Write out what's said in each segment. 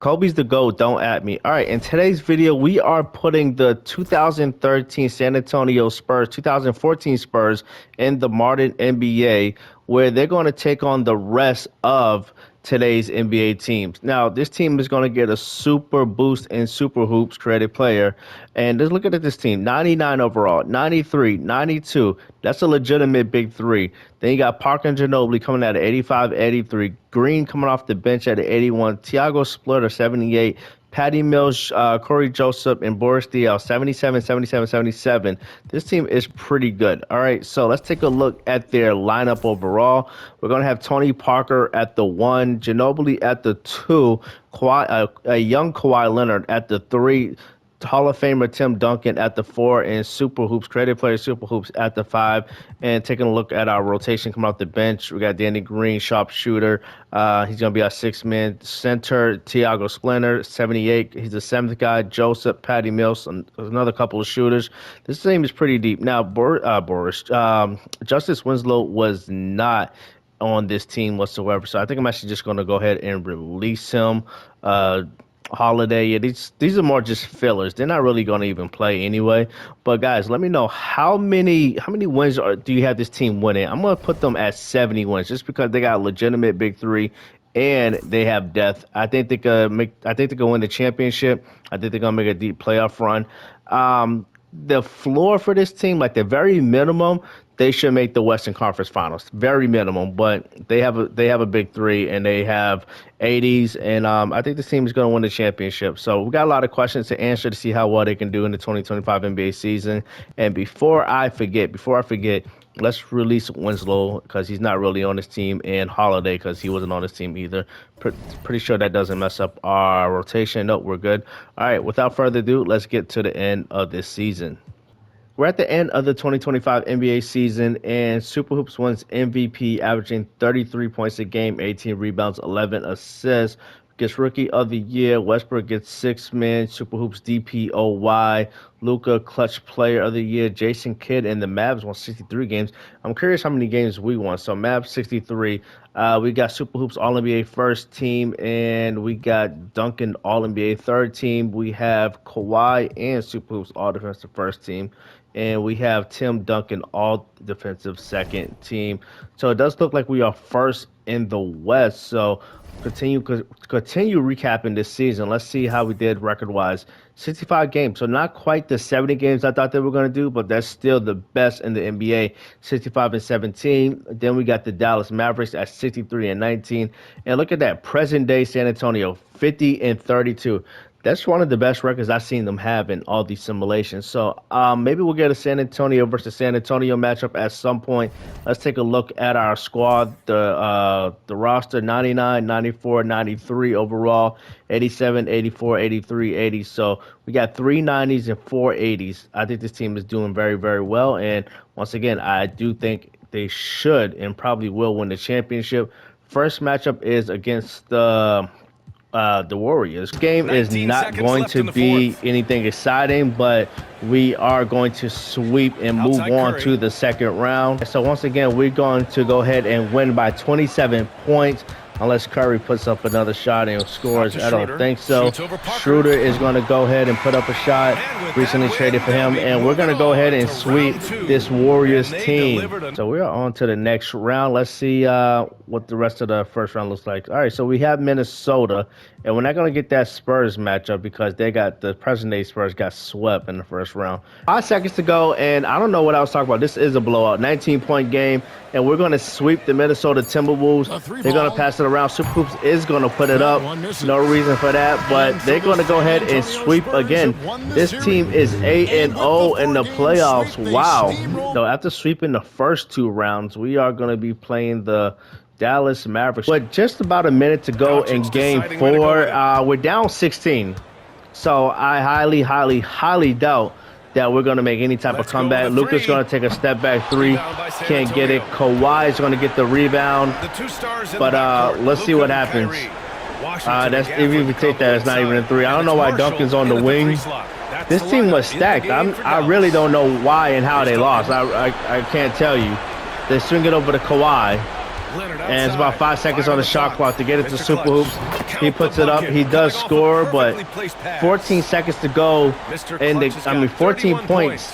Kobe's the GOAT, don't at me. All right, in today's video, we are putting the 2013 San Antonio Spurs, 2014 Spurs in the modern NBA, where they're going to take on the rest of today's NBA teams. Now, this team is going to get a super boost in Super Hoops creative player. And just look at this team, 99 overall, 93, 92. That's a legitimate big three. Then you got Parker and Ginobili coming out at 85, 83. Green coming off the bench at 81. Tiago Splitter, 78. Patty Mills, Corey Joseph, and Boris Diaw, 77, 77, 77. This team is pretty good. All right, so let's take a look at their lineup overall. We're going to have Tony Parker at the 1, Ginobili at the 2, a young Kawhi Leonard at the 3, Hall of Famer Tim Duncan at the 4, and Super Hoops, creative player Super Hoops at the 5. And taking a look at our rotation coming off the bench, we got Danny Green, sharpshooter. He's going to be our 6th man. Center, Tiago Splinter, 78. He's the 7th guy. Joseph, Patty Mills, another couple of shooters. This team is pretty deep. Now, Justice Winslow was not on this team whatsoever, so I think I'm actually just going to go ahead and release him. Holiday, yeah, these are more just fillers. They're not really going to even play anyway. But guys, let me know how many wins do you have this team winning? I'm going to put them at 70 wins just because they got a legitimate big three and they have depth. I think they could win the championship. I think they're going to make a deep playoff run. The floor for this team, like the very minimum, they should make the Western Conference Finals. Very minimum, but they have a big three and they have 80s, and I think this team is going to win the championship. So we got a lot of questions to answer to see how well they can do in the 2025 NBA season. And before I forget, let's release Winslow because he's not really on this team, and Holiday because he wasn't on this team either. Pretty sure that doesn't mess up our rotation. Nope, we're good. All right, without further ado, let's get to the end of this season. We're at the end of the 2025 NBA season, and Super Hoops wins MVP, averaging 33 points a game, 18 rebounds, 11 assists. Gets Rookie of the Year. Westbrook gets 6 man. Super Hoops DPOY. Luka Clutch Player of the Year. Jason Kidd and the Mavs won 63 games. I'm curious how many games we won. So Mavs 63. We got Super Hoops All-NBA first team, and we got Duncan All-NBA third team. We have Kawhi and Super Hoops All-Defensive first team. And we have Tim Duncan All-Defensive second team. So it does look like we are first in the West. So continue recapping this season. Let's see how we did record-wise. 65 games, so not quite the 70 games I thought they were going to do, but that's still the best in the NBA. 65 and 17. Then we got the Dallas Mavericks at 63 and 19. And look at that, present-day San Antonio, 50 and 32. That's one of the best records I've seen them have in all these simulations. So maybe we'll get a San Antonio versus San Antonio matchup at some point. Let's take a look at our squad. The roster, 99, 94, 93 overall, 87, 84, 83, 80. So we got 3 90s and 4 80s. I think this team is doing very, very well. And once again, I do think they should and probably will win the championship. First matchup is against the Warriors. Game is not going to be anything exciting, but we are going to sweep and move on to the second round. So once again, we're going to go ahead and win by 27 points. Unless Curry puts up another shot and scores. I don't think so. Schroeder is going to go ahead and put up a shot. Recently traded for him. And we're going to go ahead and sweep this Warriors team. So we are on to the next round. Let's see what the rest of the first round looks like. All right, so we have Minnesota. And we're not going to get that Spurs matchup because they got the present-day Spurs got swept in the first round. 5 seconds to go, and I don't know what I was talking about. This is a blowout, 19-point game, and we're going to sweep the Minnesota Timberwolves. They're going to pass it around. Super Hoops is going to put it up. No reason for that, but they're going to go ahead and sweep again. This team is 8-0 in the playoffs. Wow. So after sweeping the first 2 rounds, we are going to be playing the Dallas Mavericks. But just about a minute to go in game 4. We're down 16. So I highly doubt that we're going to make any type of comeback. Luka's going to take a step back 3. Can't get it. Kawhi is going to get the rebound. But let's see what happens. That's even if you take that, it's not even a 3. I don't know why Duncan's on the wing. This team was stacked. I really don't know why and how they lost. I can't tell you. They swing it over to Kawhi. And it's about 5 seconds on the shot clock to get it to Super Hoops. He puts it up. He does score, but 14 seconds to go, and 14 points,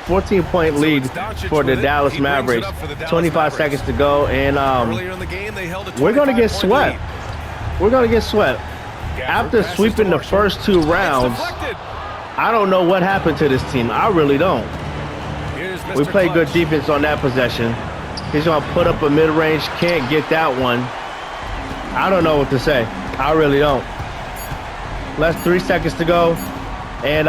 14-point lead for the Dallas Mavericks. 25 seconds to go, and we're going to get swept. We're going to get swept. After sweeping the first 2 rounds, I don't know what happened to this team. I really don't. We played good defense on that possession. He's going to put up a mid-range. Can't get that one. I don't know what to say. I really don't. Less 3 seconds to go. And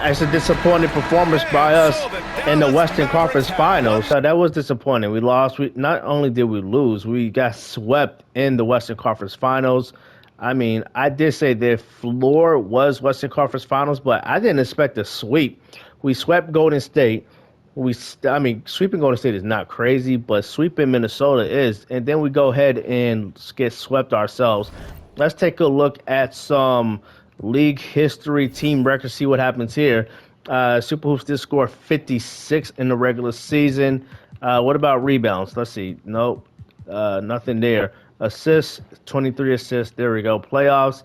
it's a disappointing performance by us in the Western Conference Finals. So that was disappointing. We lost. Not only did we lose, we got swept in the Western Conference Finals. I mean, I did say their floor was Western Conference Finals, but I didn't expect a sweep. We swept Golden State. Sweeping Golden State is not crazy, but sweeping Minnesota is. And then we go ahead and get swept ourselves. Let's take a look at some league history, team records, see what happens here. Super Hoops did score 56 in the regular season. What about rebounds? Let's see. Nope, nothing there. Assists, 23 assists. There we go. Playoffs,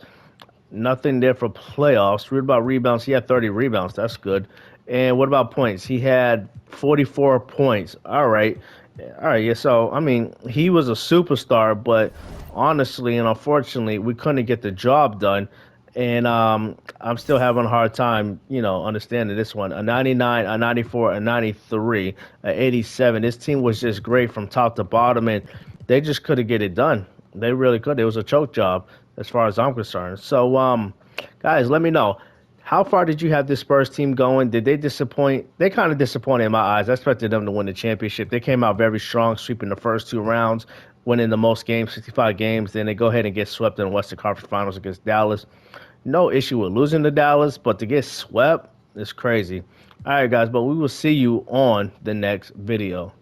nothing there for playoffs. What about rebounds? He had 30 rebounds. That's good. And what about points? He had 44 points. All right. Yeah. So, I mean, he was a superstar, but honestly and unfortunately, we couldn't get the job done. And I'm still having a hard time, understanding this one. A 99, a 94, a 93, a 87. This team was just great from top to bottom, and they just couldn't get it done. They really could. It was a choke job as far as I'm concerned. So, guys, let me know. How far did you have this Spurs team going? Did they disappoint? They kind of disappointed in my eyes. I expected them to win the championship. They came out very strong, sweeping the first 2 rounds, winning the most games, 65 games. Then they go ahead and get swept in the Western Conference Finals against Dallas. No issue with losing to Dallas, but to get swept is crazy. All right, guys, but we will see you on the next video.